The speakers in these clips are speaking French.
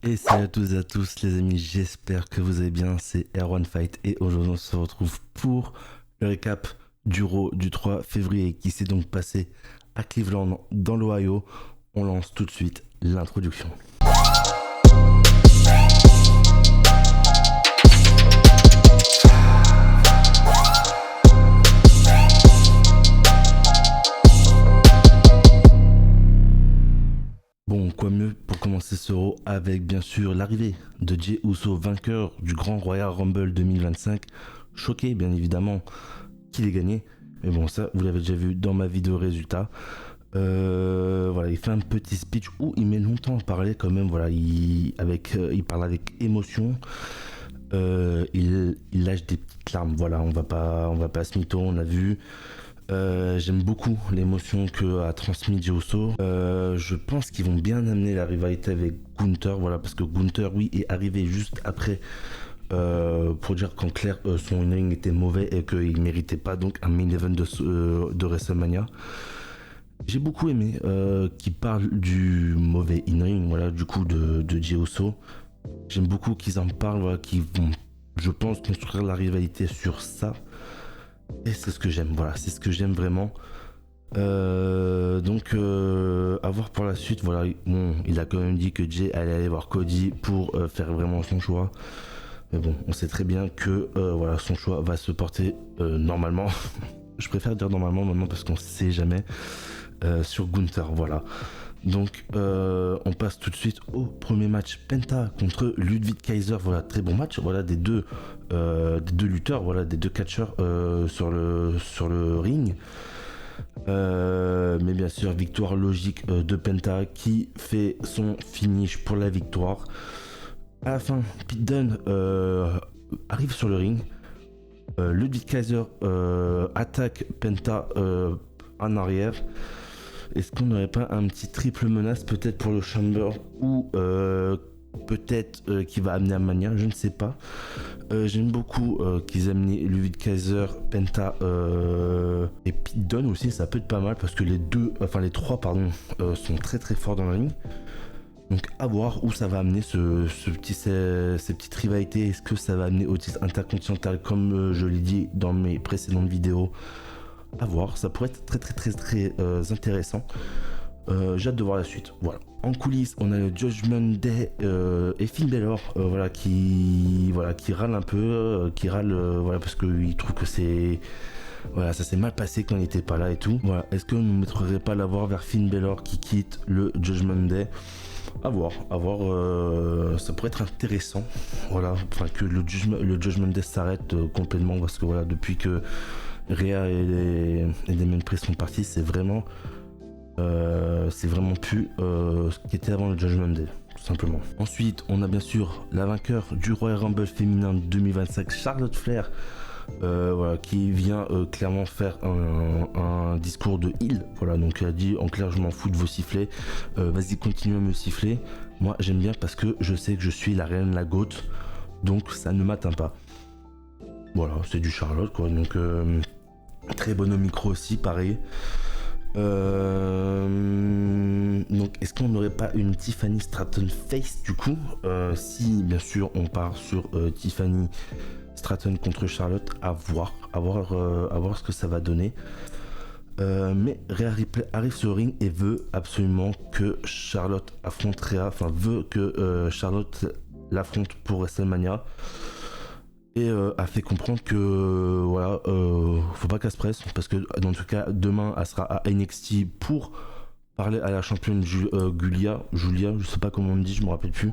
Et salut à tous et à tous les amis, j'espère que vous allez bien, c'est Erwan Fight et aujourd'hui on se retrouve pour le récap du Raw du 3 février qui s'est donc passé à Cleveland dans l'Ohio. On lance tout de suite l'introduction. Bon, quoi mieux pour commencer ce Raw avec bien sûr l'arrivée de Jey Uso, vainqueur du Grand Royal Rumble 2025. Choqué bien évidemment qu'il ait gagné, mais bon ça vous l'avez déjà vu dans ma vidéo résultat. Voilà, il fait un petit speech où il met longtemps à parler quand même. Voilà, il parle avec émotion. Il lâche des petites larmes. Voilà, on va pas se mytho, on a vu. J'aime beaucoup l'émotion que a transmis Jey Uso. Je pense qu'ils vont bien amener la rivalité avec Gunther, voilà, parce que Gunther, oui, est arrivé juste après pour dire qu'en clair, son in-ring était mauvais et qu'il méritait pas donc un main event de WrestleMania. J'ai beaucoup aimé qu'ils parlent du mauvais in-ring, voilà, du coup de Jey Uso. J'aime beaucoup qu'ils en parlent, voilà, qu'ils vont, je pense, construire la rivalité sur ça. Et c'est ce que j'aime, voilà, c'est ce que j'aime vraiment. Donc, à voir pour la suite. Voilà, bon, il a quand même dit que Jay allait aller voir Cody pour faire vraiment son choix. Mais bon, on sait très bien que voilà, son choix va se porter normalement. Je préfère dire normalement maintenant parce qu'on sait jamais sur Gunther. Voilà. Donc, on passe tout de suite au premier match Penta contre Ludwig Kaiser. Voilà, très bon match. Voilà, des deux lutteurs, voilà, des deux catcheurs sur le ring. Mais bien sûr, victoire logique de Penta qui fait son finish pour la victoire. À la fin, Pete Dunne arrive sur le ring. Ludwig Kaiser attaque Penta en arrière. Est-ce qu'on n'aurait pas un petit triple menace peut-être pour le Chamber ou peut-être qui va amener à Mania, je ne sais pas. J'aime beaucoup qu'ils aient amené Ludwig Kaiser, Penta et Pete Dunne aussi, ça peut être pas mal parce que les trois sont très très forts dans la ligne. Donc à voir où ça va amener ces petites rivalités. Est-ce que ça va amener au titre intercontinental comme je l'ai dit dans mes précédentes vidéos? À voir, ça pourrait être très très très très intéressant. J'ai hâte de voir la suite. Voilà. En coulisses, on a le Judgment Day et Finn Balor, qui râle un peu, voilà, parce qu'il trouve que voilà, ça s'est mal passé quand il n'était pas là et tout. Voilà. Est-ce qu'on ne mettrait pas la voir vers Finn Balor qui quitte le Judgment Day? À voir, ça pourrait être intéressant. Voilà, enfin que le Judgment Day s'arrête complètement parce que voilà, depuis que Rhea et Damien Priest sont partis, c'est vraiment plus ce qui était avant le Judgment Day, tout simplement. Ensuite, on a bien sûr la vainqueur du Royal Rumble féminin 2025, Charlotte Flair, voilà, qui vient clairement faire un discours de heal. Voilà, donc elle a dit en clair, je m'en fous de vos sifflets, vas-y, continue à me siffler. Moi, j'aime bien parce que je sais que je suis la reine, la GOAT, donc ça ne m'atteint pas. Voilà, c'est du Charlotte, quoi. Donc, très bon au micro aussi, pareil. Donc, est-ce qu'on n'aurait pas une Tiffany Stratton face du coup si bien sûr on part sur Tiffany Stratton contre Charlotte, à voir ce que ça va donner. Mais Rhea Ripley arrive sur le ring et veut absolument que Charlotte affronte Rhea, enfin veut que Charlotte l'affronte pour WrestleMania. Et a fait comprendre que voilà, faut pas qu'elle se presse parce que dans tout cas demain elle sera à NXT pour parler à la championne Julia, je sais pas comment on dit, je me rappelle plus,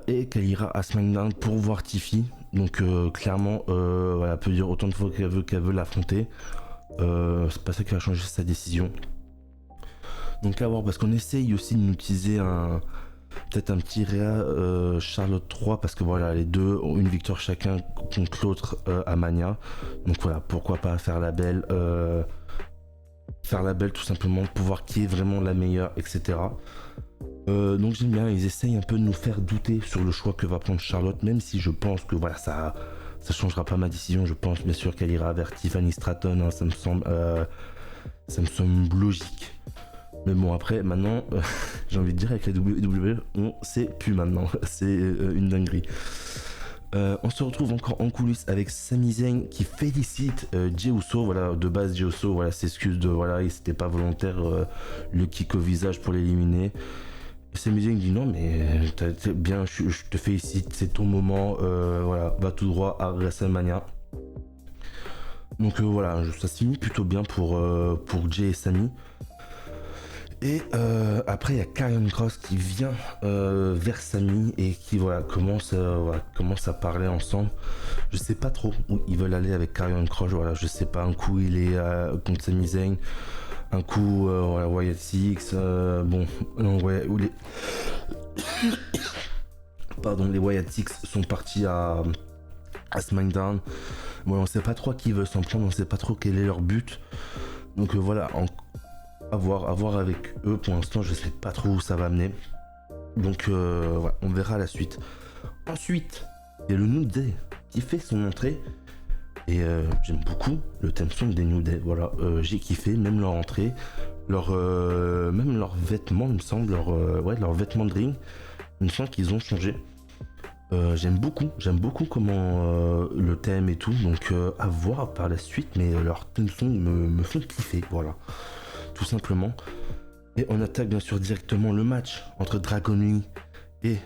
et qu'elle ira à SmackDown pour voir Tiffy. Donc clairement, voilà, elle peut dire autant de fois qu'elle veut l'affronter. C'est pas ça qui va changer sa décision. Donc à voir, parce qu'on essaye aussi de nous utiliser peut-être un petit Rhea Charlotte 3 parce que voilà, les deux ont une victoire chacun contre l'autre à Mania. Donc voilà, pourquoi pas faire la belle tout simplement pour voir qui est vraiment la meilleure, etc. Donc j'aime bien, ils essayent un peu de nous faire douter sur le choix que va prendre Charlotte, même si je pense que voilà, ça changera pas ma décision. Je pense bien sûr qu'elle ira vers Tiffany Stratton, hein, ça me semble logique. Mais bon, après, maintenant, j'ai envie de dire, avec la WWE, on sait plus maintenant. C'est une dinguerie. On se retrouve encore en coulisses avec Sami Zayn qui félicite Jey Uso. Voilà, de base, Jey Uso voilà, s'excuse de voilà, c'était pas volontaire le kick au visage pour l'éliminer. Sami Zayn dit non, mais t'es bien, je te félicite, c'est ton moment. Voilà, va tout droit à WrestleMania. Donc voilà, ça se finit plutôt bien pour Jey et Sami. Et après, il y a Karrion Kross qui vient vers Sami et qui commence à parler ensemble. Je sais pas trop où ils veulent aller avec Karrion Kross. Voilà, je sais pas. Un coup, il est contre Sami Zayn. Un coup, Wyatt Six. Bon, non, ouais, où les... Pardon, les Wyatt Six sont partis à SmackDown. Bon, on sait pas trop à qui ils veulent s'en prendre. On sait pas trop quel est leur but. Donc voilà, à voir avec eux. Pour l'instant, je sais pas trop où ça va mener. Donc voilà, on verra la suite. Ensuite, il y a le New Day qui fait son entrée. Et j'aime beaucoup le theme song des New Day. Voilà, j'ai kiffé, même leur entrée, même leurs vêtements, il me semble, leurs vêtements de ring. Il me semble qu'ils ont changé. J'aime beaucoup comment le thème et tout. Donc à voir par la suite, mais leurs theme songs me font kiffer. Voilà. Tout simplement. Et on attaque bien sûr directement le match entre Dragon Lee et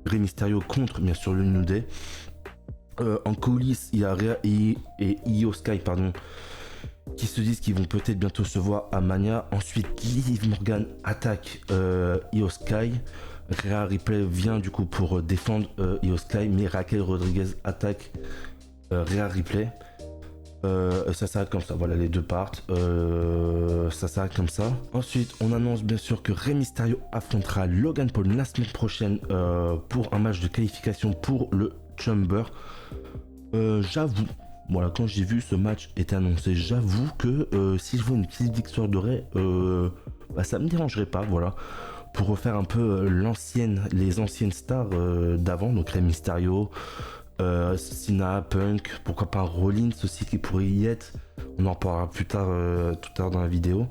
Rey Mysterio contre bien sûr le New Day. En coulisses, il y a Rhea et Io Sky qui se disent qu'ils vont peut-être bientôt se voir à Mania. Ensuite, Liv Morgan attaque Io Sky. Rhea Ripley vient du coup pour défendre Io Sky, mais Raquel Rodriguez attaque Rhea Ripley. Ça s'arrête comme ça, voilà, les deux partent. Ça s'arrête comme ça. Ensuite, on annonce bien sûr que Rey Mysterio affrontera Logan Paul la semaine prochaine pour un match de qualification pour le Chamber. J'avoue, voilà, quand j'ai vu ce match était annoncé, j'avoue que si je vois une petite victoire de Rey, ça me dérangerait pas, voilà. Pour refaire un peu les anciennes stars d'avant, donc Rey Mysterio, Cena, Punk, pourquoi pas Rollins aussi qui pourrait y être. On en parlera plus tard, tout à l'heure dans la vidéo.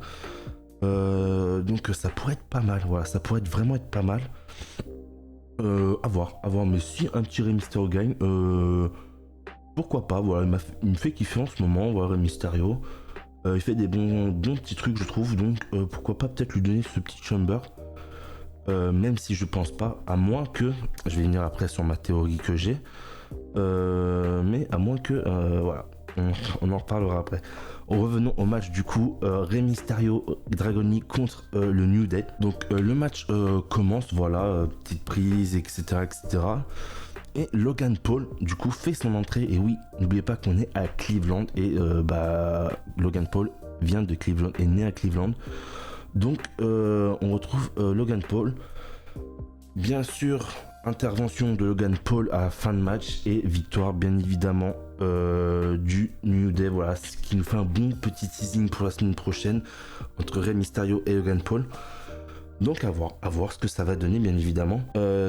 Donc ça pourrait être pas mal, voilà, ça pourrait vraiment être pas mal. À voir, mais si un petit Rey Mysterio gagne, pourquoi pas, voilà, il me fait kiffer en ce moment, voilà, Rey Mysterio. Il fait des bons petits trucs, je trouve, donc pourquoi pas peut-être lui donner ce petit Chamber. Même si je pense pas, à moins que, je vais venir après sur ma théorie que j'ai, mais à moins que, voilà, on en reparlera après. Revenons au match du coup, Rey Mysterio Dragon Lee contre le New Day. Donc le match commence, voilà, petite prise, etc. Et Logan Paul du coup fait son entrée. Et oui, n'oubliez pas qu'on est à Cleveland. Et Logan Paul vient de Cleveland, est né à Cleveland. Donc on retrouve Logan Paul. Bien sûr, intervention de Logan Paul à la fin de match et victoire bien évidemment du New Day. Voilà, ce qui nous fait un bon petit teasing pour la semaine prochaine entre Rey Mysterio et Logan Paul. Donc à voir ce que ça va donner bien évidemment.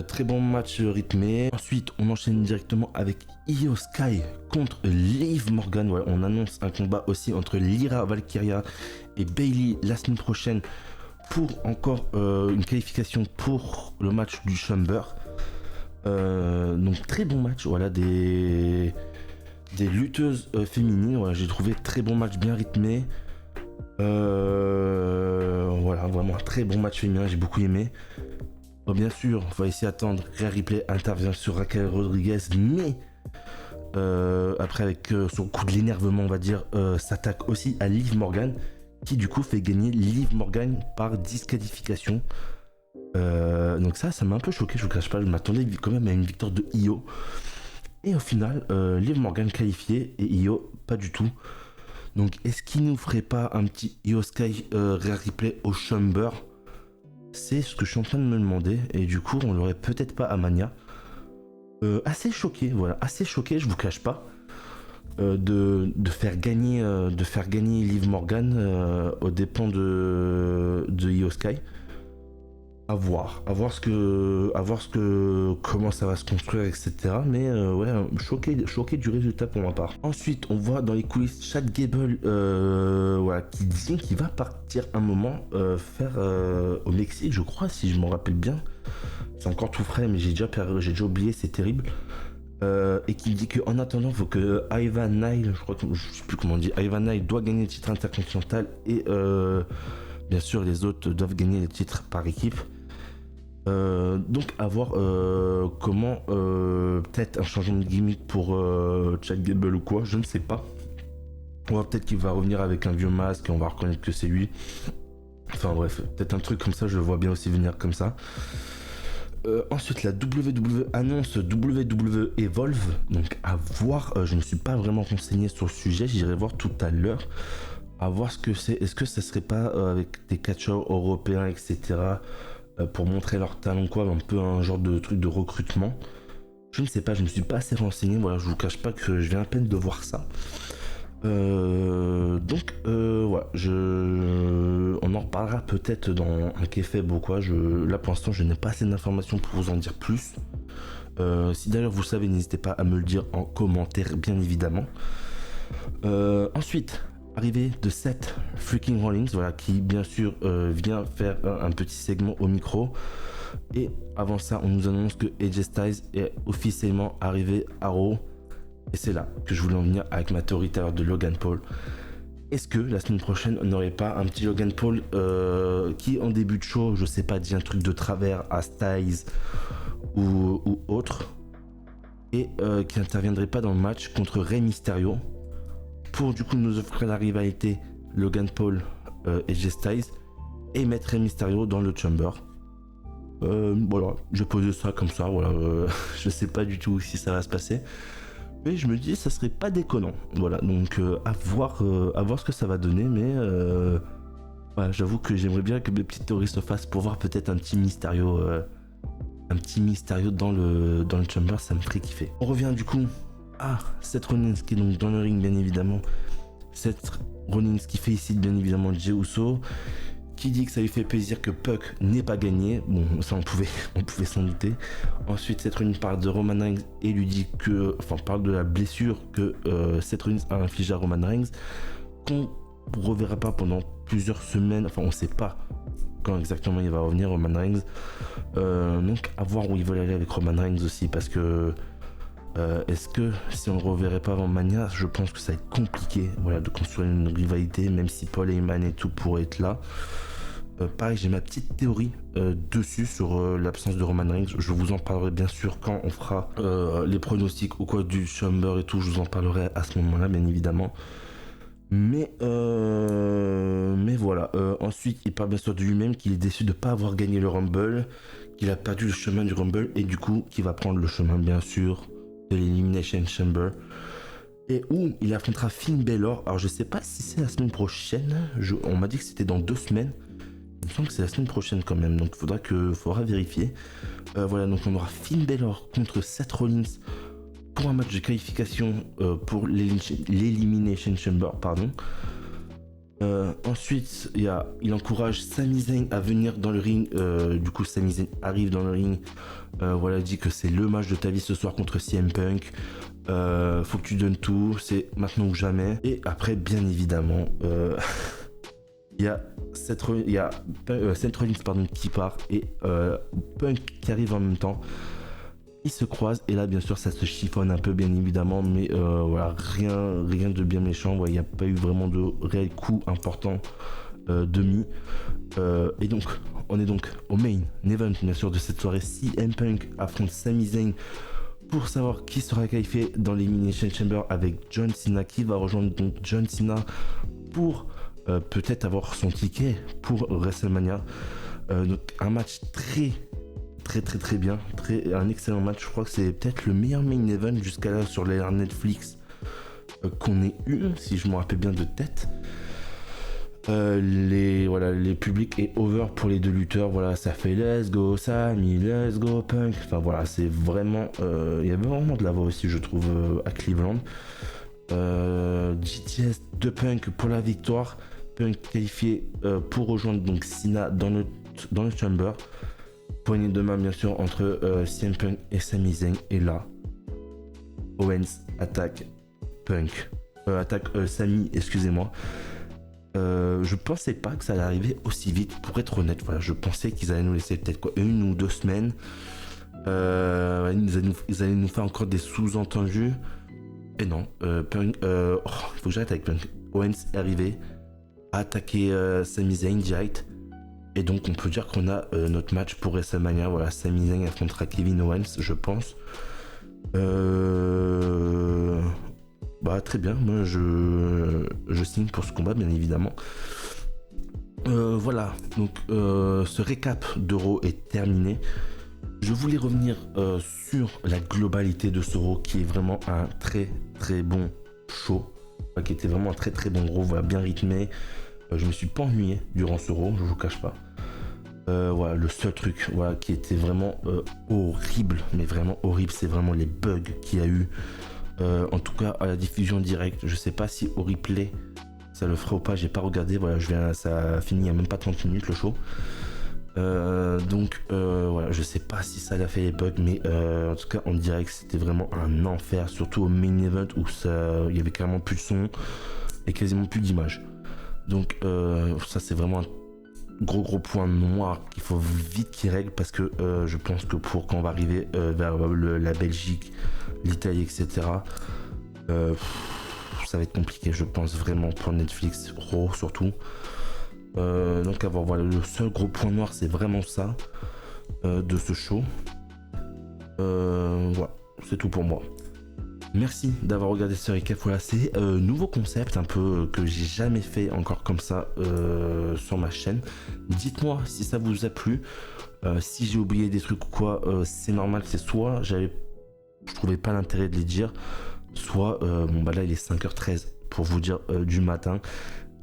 Très bon match rythmé. Ensuite on enchaîne directement avec Io Sky contre Liv Morgan. Voilà, on annonce un combat aussi entre Lyra Valkyria et Bayley la semaine prochaine pour encore une qualification pour le match du Chamber. Donc très bon match, voilà, des lutteuses féminines, voilà, j'ai trouvé très bon match, bien rythmé. Voilà, vraiment un très bon match féminin, j'ai beaucoup aimé. Bien sûr, on va essayer d'attendre. Rhea Ripley intervient sur Raquel Rodriguez, mais après avec son coup de l'énervement, on va dire, s'attaque aussi à Liv Morgan, qui du coup fait gagner Liv Morgan par disqualification. Donc ça m'a un peu choqué, je vous cache pas, je m'attendais quand même à une victoire de Io. Et au final, Liv Morgan qualifié et Io pas du tout. Donc est-ce qu'il nous ferait pas un petit Io Sky Rhea Ripley au Chamber? C'est ce que je suis en train de me demander. Et du coup, on l'aurait peut-être pas à Mania. Assez choqué, voilà, assez choqué, je vous cache pas. De faire gagner Liv Morgan aux dépens de Io Sky. comment ça va se construire, etc. Mais ouais, choqué du résultat pour ma part. Ensuite, on voit dans les coulisses Chad Gable, voilà, qui dit qu'il va partir un moment faire au Mexique, je crois, si je m'en rappelle bien. C'est encore tout frais, mais j'ai déjà oublié, c'est terrible. Et qui dit qu'en attendant, il faut que Ivan Nile, je sais plus comment on dit, Ivan Nile doit gagner le titre intercontinental et bien sûr les autres doivent gagner les titres par équipe. Donc à voir comment peut-être un changement de gimmick pour Chad Gable ou quoi, je ne sais pas. On va peut-être qu'il va revenir avec un vieux masque et on va reconnaître que c'est lui. Enfin bref, peut-être un truc comme ça, je le vois bien aussi venir comme ça. Ensuite, la WWE annonce WWE Evolve, donc à voir. Je ne me suis pas vraiment renseigné sur le sujet, j'irai voir tout à l'heure. À voir ce que c'est. Est-ce que ça serait pas avec des catcheurs européens, etc. Pour montrer leur talent, quoi, un peu un genre de truc de recrutement. Je ne sais pas, je ne me suis pas assez renseigné. Voilà, je vous cache pas que je viens à peine de voir ça. Donc voilà, on en reparlera peut-être dans un Kayfabe ou quoi. Là pour l'instant je n'ai pas assez d'informations pour vous en dire plus. Si d'ailleurs vous savez, n'hésitez pas à me le dire en commentaire, bien évidemment. Ensuite, arrivée de Seth freaking Rollins, voilà, qui bien sûr vient faire un petit segment au micro. Et avant ça, on nous annonce que AJ Styles est officiellement arrivé à Raw. Et c'est là que je voulais en venir avec ma théorie tout à l'heure de Logan Paul. Est-ce que la semaine prochaine, on n'aurait pas un petit Logan Paul qui, en début de show, je sais pas, dit un truc de travers à Styles ou autre, et qui n'interviendrait pas dans le match contre Rey Mysterio pour du coup nous offrir la rivalité Logan Paul et AJ Styles et mettre Rey Mysterio dans le Chamber. Voilà, j'ai posé ça comme ça, voilà, je sais pas du tout si ça va se passer. Mais je me dis, ça serait pas déconnant. Voilà, donc à voir ce que ça va donner. Mais voilà, j'avoue que j'aimerais bien que mes petites théories se fassent pour voir peut-être un petit Mysterio dans le Chamber, ça me ferait kiffer. On revient du coup à Seth Rollins qui est donc dans le ring, bien évidemment. Seth Rollins qui félicite bien évidemment Jey Uso, qui dit que ça lui fait plaisir que Puck n'ait pas gagné. Bon, ça on pouvait s'en douter. Ensuite, Seth Rollins parle de Roman Reigns et lui dit parle de la blessure que Seth Rollins a infligée à Roman Reigns, qu'on ne reverra pas pendant plusieurs semaines. Enfin, on ne sait pas quand exactement il va revenir, Roman Reigns. Donc, à voir où ils veulent aller avec Roman Reigns aussi, parce que est-ce que si on ne le reverrait pas avant Mania, je pense que ça va être compliqué, voilà, de construire une rivalité, même si Paul Heyman et tout pourraient être là. Pareil, j'ai ma petite théorie dessus sur l'absence de Roman Reigns. Je vous en parlerai bien sûr quand on fera les pronostics ou quoi du Chamber et tout. Je vous en parlerai à ce moment-là, bien évidemment. Mais voilà. Ensuite, il parle bien sûr de lui-même, qu'il est déçu de ne pas avoir gagné le Rumble, qu'il a perdu le chemin du Rumble et du coup, qu'il va prendre le chemin bien sûr de l'Elimination Chamber. Et où il affrontera Finn Balor. Alors je sais pas si c'est la semaine prochaine. On m'a dit que c'était dans 2 semaines. Il me semble que c'est la semaine prochaine quand même, donc faudra vérifier. Voilà, donc on aura Finn Balor contre Seth Rollins pour un match de qualification pour l'Elimination Chamber, pardon. Ensuite, il encourage Sami Zayn à venir dans le ring. Du coup, Sami Zayn arrive dans le ring. Voilà, dit que c'est le match de ta vie ce soir contre CM Punk. Faut que tu donnes tout, c'est maintenant ou jamais. Et après, bien évidemment, il y a Seth Rollins qui part et Punk qui arrive en même temps. Ils se croisent et là bien sûr ça se chiffonne un peu bien évidemment, mais voilà, rien de bien méchant. Il n'y a pas eu vraiment de réel coup important demi. Et donc on est donc au main event bien sûr de cette soirée. CM Punk affronte Sami Zayn pour savoir qui sera qualifié dans l'Elimination Chamber avec John Cena, qui va rejoindre donc John Cena pour peut-être avoir son ticket pour WrestleMania. Donc un match très bien, un excellent match. Je crois que c'est peut-être le meilleur main event jusqu'à là sur l'ère Netflix qu'on ait eu, si je me rappelle bien de tête. Les publics est over pour les deux lutteurs. Voilà, ça fait let's go Sami, let's go Punk. Enfin voilà, c'est vraiment, il y avait vraiment de la voix aussi, je trouve, à Cleveland. GTS de Punk pour la victoire. Punk qualifié pour rejoindre donc Cena dans le Chamber. Poignée de main bien sûr entre CM Punk et Sami Zayn. Et là, Owens attaque Punk. Attaque Sami, excusez-moi. Je pensais pas que ça allait arriver aussi vite, pour être honnête. Voilà, je pensais qu'ils allaient nous laisser peut-être quoi, 1 ou 2 semaines. Ils allaient nous faire encore des sous-entendus. Et non, Punk, il faut que j'arrête avec Punk. Owens est arrivé, a attaqué Sami Zayn direct. Et donc on peut dire qu'on a notre match pour WrestleMania. Voilà, Sami Zayn affrontera Kevin Owens, je pense. Bah très bien, moi je signe pour ce combat bien évidemment. Voilà, donc ce récap d'Euro est terminé. Je voulais revenir sur la globalité de ce Raw qui est vraiment un très très bon show, qui était vraiment un très très bon Raw, voilà, bien rythmé. Je me suis pas ennuyé durant ce Raw, je vous cache pas. Voilà, le seul truc voilà, qui était vraiment horrible, mais vraiment horrible, c'est vraiment les bugs qu'il y a eu. En tout cas à la diffusion directe, je sais pas si au replay ça le fera ou pas, j'ai pas regardé, voilà, ça a fini il y a même pas 30 minutes le show. Donc voilà, je sais pas si ça a fait les bugs, mais en tout cas en direct c'était vraiment un enfer, surtout au main event où il y avait carrément plus de son et quasiment plus d'image. Donc ça c'est vraiment un gros point noir qu'il faut vite qu'il règle, parce que je pense que pour quand on va arriver vers la Belgique, l'Italie, etc., ça va être compliqué, je pense vraiment, pour Netflix, Raw surtout. Donc avoir voilà, le seul gros point noir c'est vraiment ça de ce show. Voilà, c'est tout pour moi. Merci d'avoir regardé ce récap. Voilà, c'est nouveau concept un peu que j'ai jamais fait encore comme ça sur ma chaîne. Dites-moi si ça vous a plu. Si j'ai oublié des trucs ou quoi, c'est normal, c'est soit je trouvais pas l'intérêt de les dire, soit bon bah là il est 5h13 pour vous dire du matin.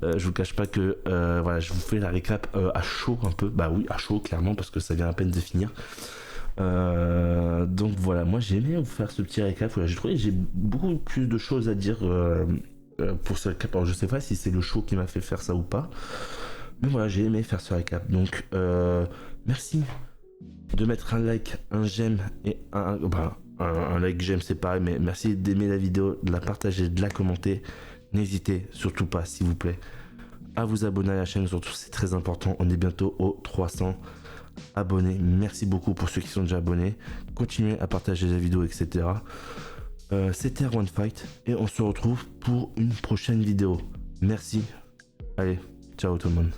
Je vous cache pas que voilà, je vous fais la récap à chaud un peu. Bah oui, à chaud clairement, parce que ça vient à peine de finir. Donc voilà, moi j'ai aimé vous faire ce petit récap. Voilà, j'ai trouvé que j'ai beaucoup plus de choses à dire pour ce récap. Alors je sais pas si c'est le show qui m'a fait faire ça ou pas, mais voilà, j'ai aimé faire ce récap. Donc merci de mettre un like, un j'aime et un like, j'aime c'est pareil, mais merci d'aimer la vidéo, de la partager, de la commenter. N'hésitez surtout pas, s'il vous plaît, à vous abonner à la chaîne, surtout c'est très important. On est bientôt aux 300 abonnés. Merci beaucoup pour ceux qui sont déjà abonnés. Continuez à partager la vidéo, etc. C'était One Fight et on se retrouve pour une prochaine vidéo. Merci. Allez, ciao tout le monde.